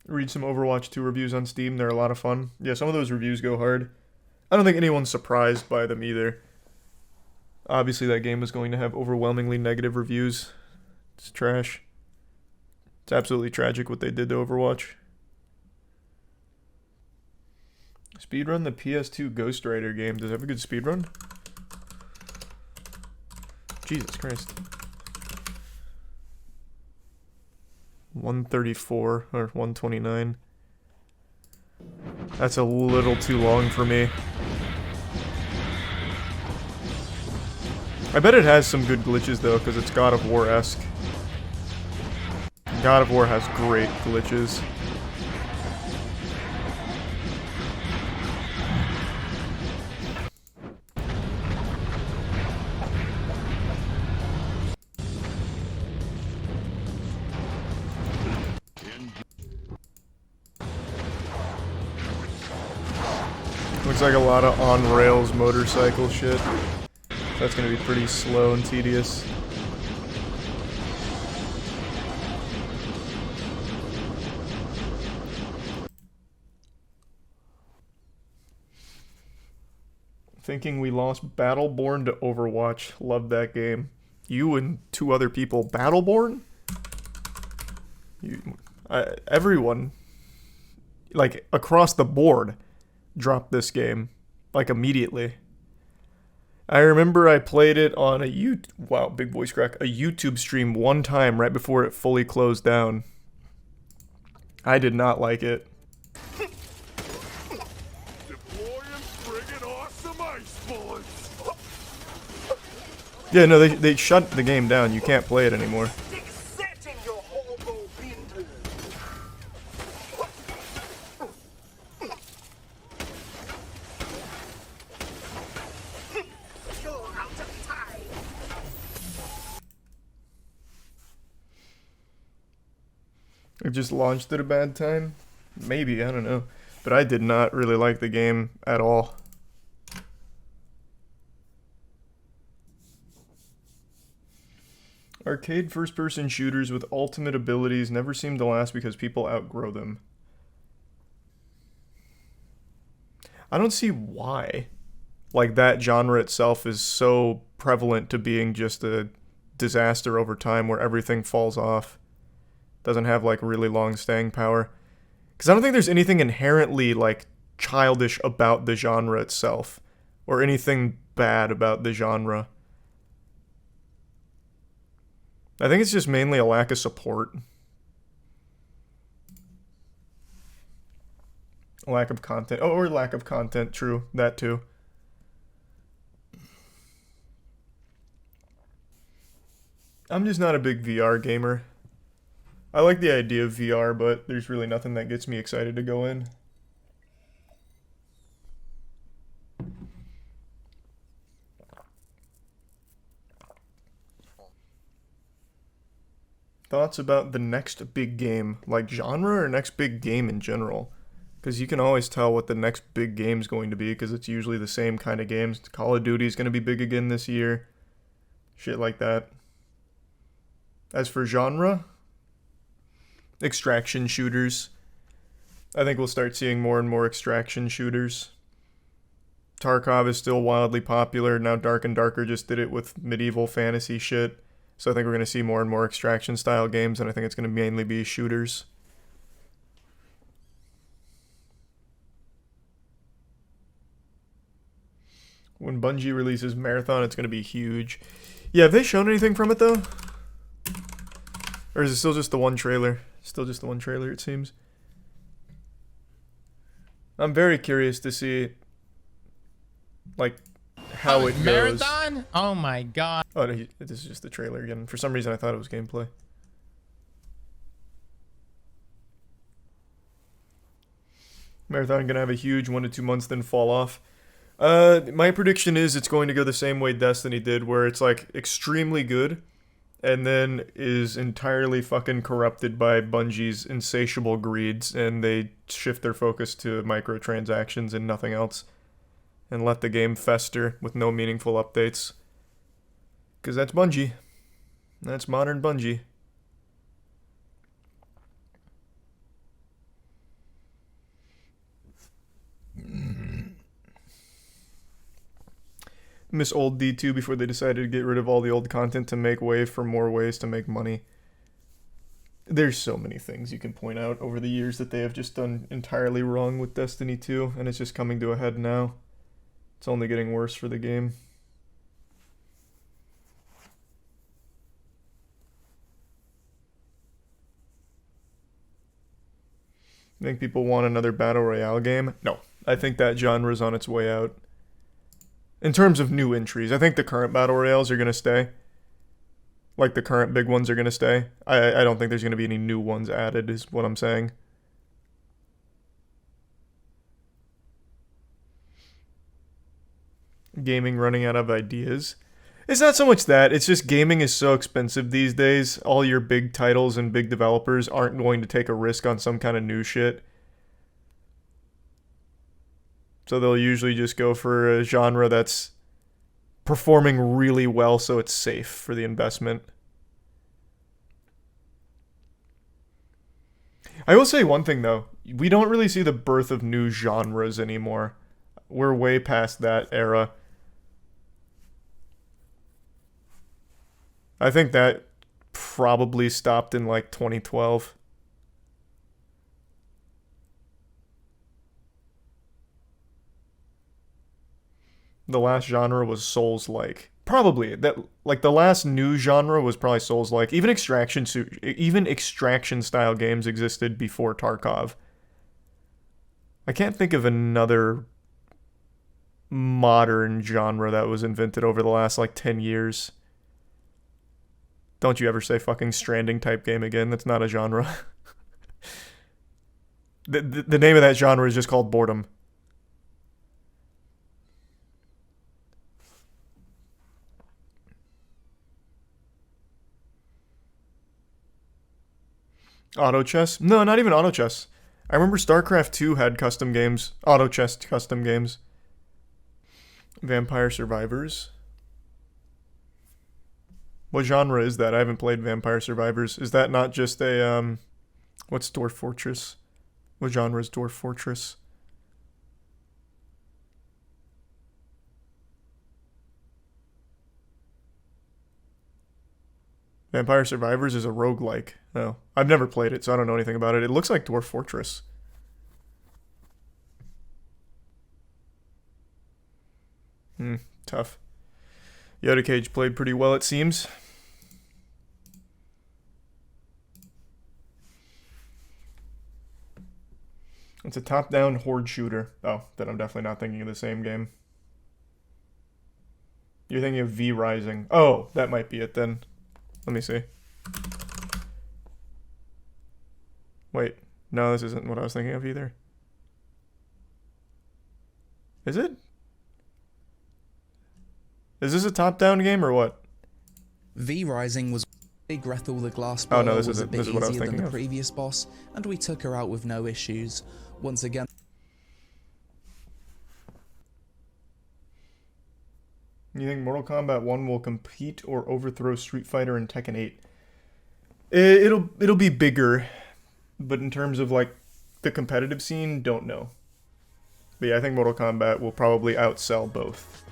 Read some Overwatch 2 reviews on Steam. They're a lot of fun. Yeah, some of those reviews go hard. I don't think anyone's surprised by them either. Obviously, that game was going to have overwhelmingly negative reviews. It's trash. It's absolutely tragic what they did to Overwatch. Speedrun the PS2 Ghost Rider game. Does it have a good speedrun? Jesus Christ. 134 or 129. That's a little too long for me. I bet it has some good glitches though, because it's God of War-esque. God of War has great glitches. Looks like a lot of on-rails motorcycle shit. That's gonna be pretty slow and tedious. Thinking we lost Battleborn to Overwatch. Loved that game. You and 2 other people. Battleborn? Everyone, like, across the board, dropped this game. Like, immediately. I remember I played it on a big voice crack. A YouTube stream one time right before it fully closed down. I did not like it. Yeah, no, they shut the game down. You can't play it anymore. It just launched at a bad time? Maybe, I don't know. But I did not really like the game at all. Arcade first-person shooters with ultimate abilities never seem to last because people outgrow them. I don't see why. Like, that genre itself is so prevalent to being just a disaster over time where everything falls off. Doesn't have, like, really long staying power. Because I don't think there's anything inherently, like, childish about the genre itself. Or anything bad about the genre. I think it's just mainly a lack of support. A lack of content. Oh, or lack of content, true. That too. I'm just not a big VR gamer. I like the idea of VR, but there's really nothing that gets me excited to go in. Thoughts about the next big game, like genre or next big game in general? Because you can always tell what the next big game's going to be, because it's usually the same kind of games. Call of Duty's going to be big again this year. Shit like that. As for genre, extraction shooters. I think we'll start seeing more and more extraction shooters. Tarkov is still wildly popular. Now Dark and Darker just did it with medieval fantasy shit. So I think we're going to see more and more extraction style games, and I think it's going to mainly be shooters. When Bungie releases Marathon, it's going to be huge. Yeah, have they shown anything from it, though? Or is it still just the one trailer? Still just the one trailer, it seems. I'm very curious to see, like, how it goes. Marathon? Oh my god. Oh, no, this is just the trailer again. For some reason, I thought it was gameplay. Marathon gonna have a huge 1 to 2 months, then fall off. My prediction is it's going to go the same way Destiny did, where it's like extremely good, and then is entirely fucking corrupted by Bungie's insatiable greeds, and they shift their focus to microtransactions and nothing else, and let the game fester with no meaningful updates. Because that's Bungie. That's modern Bungie. Miss old D2 before they decided to get rid of all the old content to make way for more ways to make money. There's so many things you can point out over the years that they have just done entirely wrong with Destiny 2, and it's just coming to a head now. It's only getting worse for the game. I think people want another Battle Royale game? No. I think that genre's on its way out. In terms of new entries, I think the current Battle Royales are going to stay. Like the current big ones are going to stay. I don't think there's going to be any new ones added, is what I'm saying. Gaming running out of ideas. It's not so much that, it's just gaming is so expensive these days. All your big titles and big developers aren't going to take a risk on some kind of new shit. So they'll usually just go for a genre that's performing really well so it's safe for the investment. I will say one thing though, we don't really see the birth of new genres anymore. We're way past that era. I think that probably stopped in like 2012. The last genre was Souls-like. Probably that, like the last new genre was probably Souls-like. Even extraction style games existed before Tarkov. I can't think of another modern genre that was invented over the last like 10 years. Don't you ever say fucking Stranding type game again. That's not a genre. The name of that genre is just called boredom. Auto chess? No, not even auto chess. I remember StarCraft 2 had custom games. Auto chess custom games. Vampire Survivors? What genre is that? I haven't played Vampire Survivors. Is that not just a, what's Dwarf Fortress? What genre is Dwarf Fortress? Vampire Survivors is a roguelike. Oh, I've never played it, so I don't know anything about it. It looks like Dwarf Fortress. Tough. Yoda Cage played pretty well, it seems. It's a top-down horde shooter. Oh, then I'm definitely not thinking of the same game. You're thinking of V Rising. Oh, that might be it then. Let me see. Wait, no, this isn't what I was thinking of either. Is it? Is this a top-down game or what? V Rising was big. Grethel the Glass Oh no, Blower this was a isn't. bit This is what I was easier than thinking the of. previous boss, and we took her out with no issues. Once again, You think Mortal Kombat 1 will compete or overthrow Street Fighter and Tekken 8? It'll be bigger, but in terms of like the competitive scene, don't know. But yeah, I think Mortal Kombat will probably outsell both.